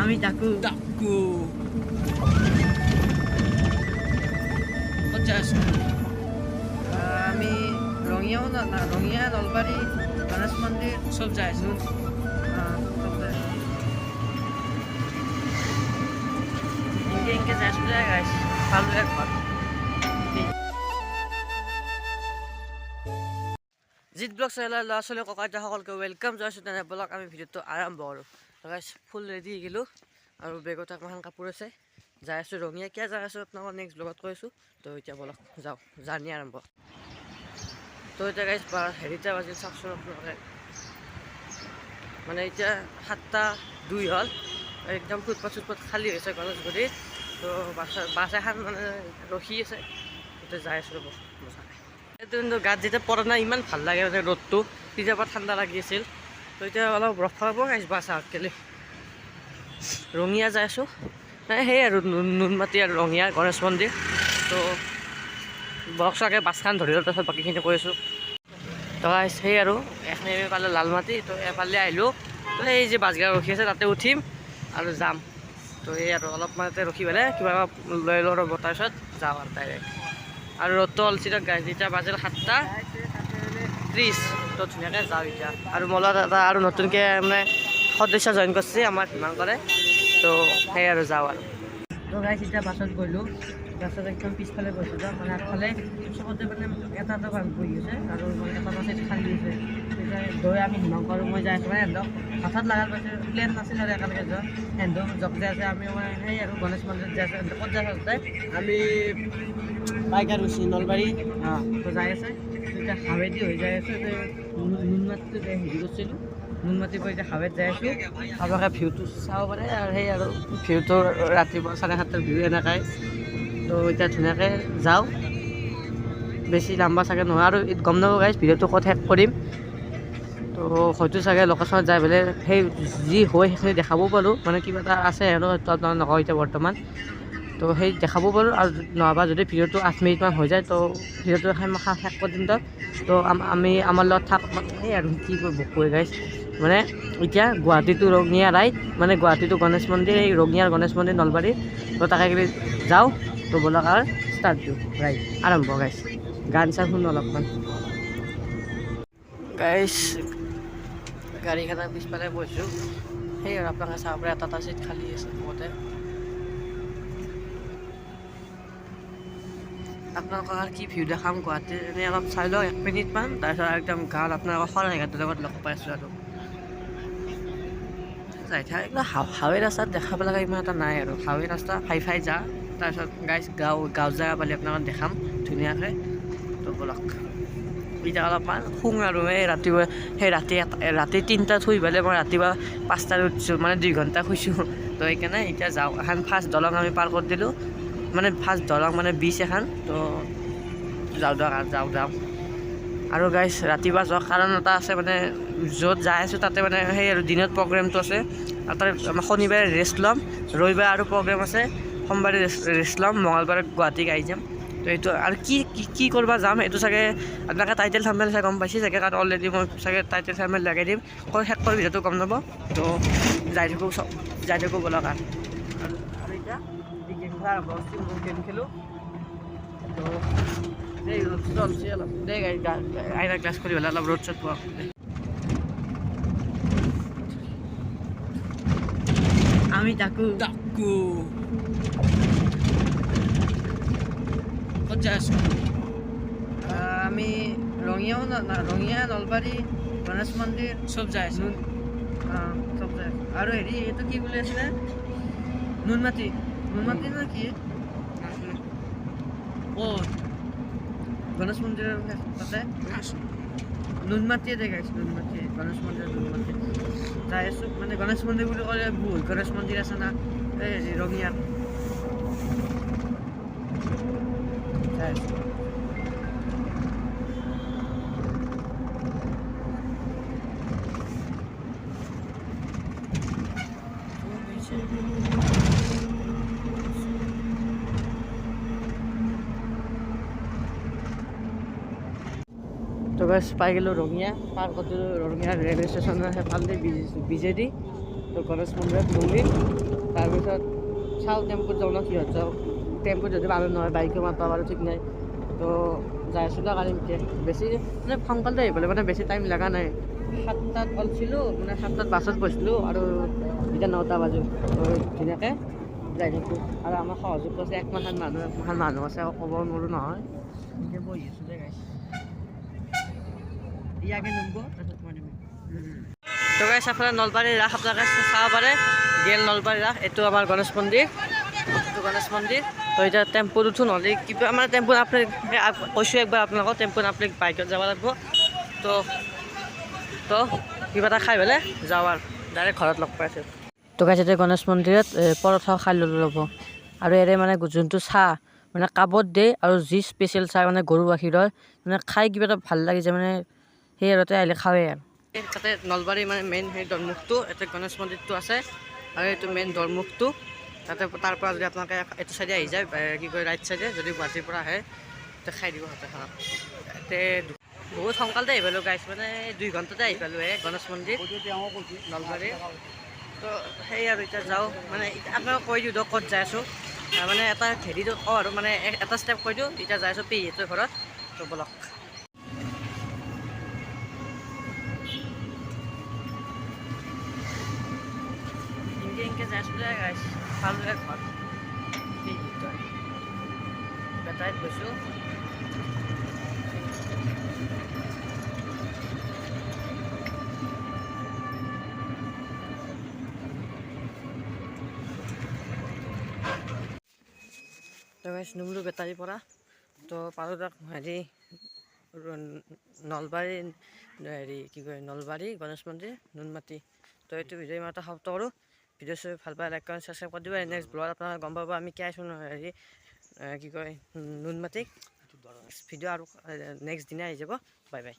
আমি ডাকু ক'ত যাই আছো? আমি ৰঙিয়াও ৰঙিয়া নলবাৰী গণেশ মন্দিৰ চব যাই আছো। ইনকে যাই আছো দে গাইছ পালোঁ ঘৰ জিত ব্লগ চেনেলৰ ল'ৰা ছোৱালী ককা আইতাসকলকে ৱেলকাম জনাইছোঁ। তেনে ব্লগ আমি ভিডিঅ'টো আৰম্ভ কৰোঁ। গাইছ ফুল ৰেডি গ'লোঁ আৰু বেগত অকণমান কাপোৰ আছে। যাই আছোঁ ৰঙিয়া কিয় যাই আছোঁ আপোনালোকৰ নেক্সট ব্লগত কৈছোঁ। তো এতিয়া বলক যাওঁ, জাৰ্ণি আৰম্ভ। তো এতিয়া গাইছ হেৰিটা বাজিল চাওকচোন আপোনালোকে, মানে এতিয়া 7:02 হ'ল। একদম ফুটপাথ খালী হৈছে গণেশগুৰিত। তো বাছ এখন মানে ৰখি আছে, এতিয়া যাই আছোঁ ৰ'ব মজাকৈ। এইটো কিন্তু গাত যেতিয়া পৰা নাই ইমান ভাল লাগে মানে ৰ'দটো, তেতিয়াৰ পৰা ঠাণ্ডা লাগি আছিল। তো এতিয়া অলপ ৰখাব গাইছ বাছ আহক কেলে ৰঙিয়া যাই আছোঁ। নাই সেই আৰু নুনমাটি আৰু ৰঙিয়া গণেশ মন্দিৰ। তো বক্স চাগে বাছখন ধৰিলোঁ, তাৰপিছত বাকীখিনি কৈ আছোঁ। তো গাইছ সেই আৰু এখনি আমি পালোঁ লালমাটি। তো এফালে আহিলোঁ, তো সেই যে বাছকেইটা ৰখি আছে তাতে উঠিম আৰু যাম। তো এই আৰু অলপমান ৰখি পেলাই কিবা লৈ লওঁ ৰ'ব, তাৰপিছত যাওঁ আৰু ডাইৰেক্ট। আৰু ৰ'দটো অলছি গাইছ, এতিয়া বাজিল 7:30। তো ধুনীয়াকৈ যাওঁ এতিয়া। আৰু মলত এটা আৰু নতুনকৈ মানে সদস্য জইন কৰিছে আমাৰ হিমাংকৰে। তো সেই আৰু যাওঁ আৰু। তো গাইছ এতিয়া বাছত গ'লোঁ, বাছত একদম পিছফালে গৈছোঁ যাওঁ, মানে আগফালে চবতে মানে এটা বাছ বহি আছে আৰু মানে এটা বাছ খালী আছে। তেতিয়া গৈ আমি হিমাংকৰ মই যাই আছোঁ মানে সিহঁতক হঠাৎ লগাৰ পাইছে, প্লেন নাছিল আৰু একেলগে যোৱা। সিহঁতক জব যাই আছে, আমি মানে সেই আৰু গণেশ মন্দিৰত যাই আছোঁ। ক'ত যাই আছে আমি বাইকাৰ গৈছোঁ নলবাৰী। তো যাই আছে, এতিয়া হাৱেদি হৈ যাই আছে। নুনমাটিটো হেৰি কৰিছিলোঁ, নুনমাটিৰ পৰা এতিয়া হাৱেত যাই আছোঁ। আপোনালোকে ভিউটো চাব পাৰে আৰু সেই আৰু ভিউটো ৰাতিপুৱা 7:30 ভিউ এনেকৈ। তো এতিয়া ধুনীয়াকৈ যাওঁ, বেছি লাম্বা চাগে নহয় আৰু গম নাপাব গাইছ ভিডিঅ'টো ক'ত শেষ কৰিম। তো হয়তো চাগে লোকেশ্যনত যাই পেলাই সেই যি হয় সেইখিনি দেখাবও পাৰোঁ, মানে কিবা এটা আছে আৰু সেইটো নকওঁ এতিয়া বৰ্তমান। তো সেই দেখাব পাৰোঁ, আৰু নহবা যদি ভিডিঅ'টো 8 মিনিটমান হৈ যায় তো ভিডিঅ'টো শেষ কৰি দিম। তো আমি আমাৰ লগত থাক সেই আৰু কি কৈ গাইছ, মানে এতিয়া গুৱাহাটীটো ৰঙিয়া ৰাইড, মানে গুৱাহাটীটো গণেশ মন্দিৰ, এই ৰঙিয়াৰ গণেশ মন্দিৰ নলবাৰী। তো তাকে যাওঁ। তো ব'লক আৰু ষ্টাৰ্ট দিওঁ, ৰাইড আৰম্ভ গাইছ। গান চান শুনো অলপমান গাইছ। গাড়ীখনৰ পিছফালে বহিছোঁ, সেই আৰু আপোনালোকে চাব পাৰে এটা চিট খালী আছে লগতে। আপোনালোকক আৰু কি ভিউ দেখাম গুৱাহাটীৰ, এনেই অলপ চাই লওঁ 1 মিনিটমান, তাৰপিছত একদম গাঁৱত আপোনালোকক শৰাইঘাটৰ লগত লগ পাইছোঁ আৰু যাই থাক। একদম হাৱে ৰাস্তাত দেখাব লগা ইমান এটা নাই আৰু হাৱে ৰাস্তা ফাই যা। তাৰপিছত গাইছ গাঁও জেগা পালে আপোনালোকক দেখাম ধুনীয়াকৈ। তো ব'লক এতিয়া অলপমান শুং আৰু এই ৰাতিপুৱা সেই ৰাতি 3টাত শুই পেলাই মই ৰাতিপুৱা 5টাত উঠিছোঁ, মানে 2 ঘণ্টা শুইছোঁ। তো সেইকাৰণে এতিয়া যাওঁ। এখন ফাৰ্ষ্ট দলং আমি পাৰ কৰি দিলোঁ, মানে ফাৰ্ষ্ট দলং মানে ব্ৰিজ এখন। তো যাওঁ আৰু গাইছ ৰাতিপুৱা যোৱা কাৰণ এটা আছে, মানে য'ত যাই আছোঁ তাতে মানে সেই আৰু দিনত প্ৰগ্ৰেমটো আছে। আৰু তাৰ শনিবাৰে ৰেষ্ট ল'ম, ৰবিবাৰে আৰু প্ৰগ্ৰেম আছে, সোমবাৰে ৰেষ্ট ল'ম, মঙলবাৰে গুৱাহাটীক আহি যাম। তো এইটো আৰু কি কৰিব যাম সেইটো চাগে আপোনালোকে টাইটেল থাম্বনেইল চাই গম পাইছে চাগে, কাৰণ অলৰেডি মই চাগে টাইটেল থাম্বনেইল লগাই দিম। শেষ কৰি ভিডিঅ'টো গম নাপাব। তো যাই থাকোঁ ব'লক আৰু এতিয়া গেম খেলা আৰম্ভ কৰিছোঁ। গেম খেলোঁ। তো এই ৰ'দটো অলছি অলপ দেই আইনা গ্লাছ কৰি পেলাই অলপ ৰ'দ চ'দ পোৱা। আমি ডাকু ক'ত যাই আছো? আমি ৰঙিয়াও ৰঙিয়া নলবাৰী গণেশ মন্দিৰ চব যাই আছো। চব যায়। আৰু হেৰি এইটো কি বুলি আছিলে, নুনমাটি নে কি ক'ত? গণেশ মন্দিৰৰ তাতে নুনমাটিয়ে দেখাইছোঁ। নুনমাটি গণেশ মন্দিৰ, নুনমাটি যাই আছোঁ। মানে গণেশ মন্দিৰ বুলি ক'লে বহুত গণেশ মন্দিৰ আছে না এই হেৰি ৰঙিয়াত যাই আছোঁ। তো গাইছ পাই গ'লোঁ ৰঙিয়া, পাৰ কৰিলোঁ ৰঙিয়া ৰেলৱে ষ্টেচনৰ সেইফালে বিজেডি। তো গণেশ মন্দিৰত গ'লি তাৰপিছত চাওঁ টেম্পুত যাওঁ ন সিহঁত যাওঁ টেম্পুত যদি মানুহ নহয় বাইকো মাত পাব ঠিক নাই তো যাই আছোঁ দিয়ক আৰু এনেকৈ বেছি মানে সোনকালতে আহি পালে মানে বেছি টাইম লগা নাই 7টাত ওলাইছিলোঁ মানে 7টাত বাছত বহিছিলোঁ আৰু এতিয়া 9টা বাজে তো ধুনীয়াকৈ যাই থাকোঁ আৰু আমাৰ সহযোগ আছে একমাখান মানুহ আছে আকৌ ক'ব নোৱাৰোঁ নহয় এনেকৈ বহি আছোঁ যে গাইছ ইয়াকে নম্বৰ তাৰপিছত মই নিম তো গাইছ আপোনাৰ নলবাৰীৰ ৰাস আপোনালোকে চাব পাৰে গেল নলবাৰীৰ ৰাস এইটো আমাৰ গণেশ মন্দিৰ তো এতিয়া টেম্পুত উঠোঁ নহ'লে কিবা মানে টেম্পুত আপুনি কৈছোঁ একবাৰ আপোনালোকক টেম্পুত আপুনি বাইকত যাব লাগিব তো কিবা এটা খাই পেলাই যাওঁ আৰু ডাইৰেক্ট ঘৰত লগ পাইছোঁ তো গাইছ এতিয়া গণেশ মন্দিৰত পৰঠাও খাই ল'ব আৰু ইয়াৰে মানে যোনটো চাহ মানে কাপত দিয়ে আৰু যি স্পেচিয়েল চাহ মানে গৰু গাখীৰৰ মানে খাই কিবা এটা ভাল লাগিছে মানে সেই আৰু আহিলে খাওঁৱেই আৰু তাতে নলবাৰী মানে মেইন সেই দৰমুখটো ইয়াতে গণেশ মন্দিৰটো আছে আৰু এইটো মেইন দৰমুখটো তাতে তাৰপৰা যদি আপোনালোকে এইটো চাইডে আহি যায় কি কয় ৰাইট চাইডে যদি গুৱাহাটীৰ পৰা আহে তেতিয়া খাই দিব হোটেলখনত ইয়াতে বহুত সোনকালতে আহি পালোঁ গাইছ মানে 2 ঘণ্টাতে আহি পালোঁ গণেশ মন্দিৰ নলবাৰী তো সেই আৰু এতিয়া যাওঁ মানে আপোনালোকক কৈ দিওঁ ক'ত যাই আছোঁ মানে এটা হেৰিটো কওঁ আৰু মানে এটা ষ্টেপ কৈ দিওঁ এতিয়া যাই আছোঁ পেহীহঁতৰ ঘৰত তো ব'লক এনেকৈ যাই আছোঁ যে গাইছ পালোঁহে ঘৰ পেহীহঁতৰ বেটাৰীত গৈছোঁ তো গাইছ নুমলো বেটাৰীৰ পৰা তো পালোঁ তাক হেৰি নলবাৰী হেৰি কি কয় নলবাৰী গণেশ মন্দিৰ নুনমাটি তো এইটো ভিডিঅ' ইমান এটা সমাপ্ত কৰোঁ ভিডিঅ' চাই ভাল পায় লাইক কৰি ছাবস্ক্ৰাইব কৰি দিব নেক্সট ব্লগত আপোনালোকে গম পাব আমি কি আছোঁ হেৰি কি কয় নুনমাটিক ভিডিঅ' আৰু নেক্সট দিনা আহি যাব বাই বাই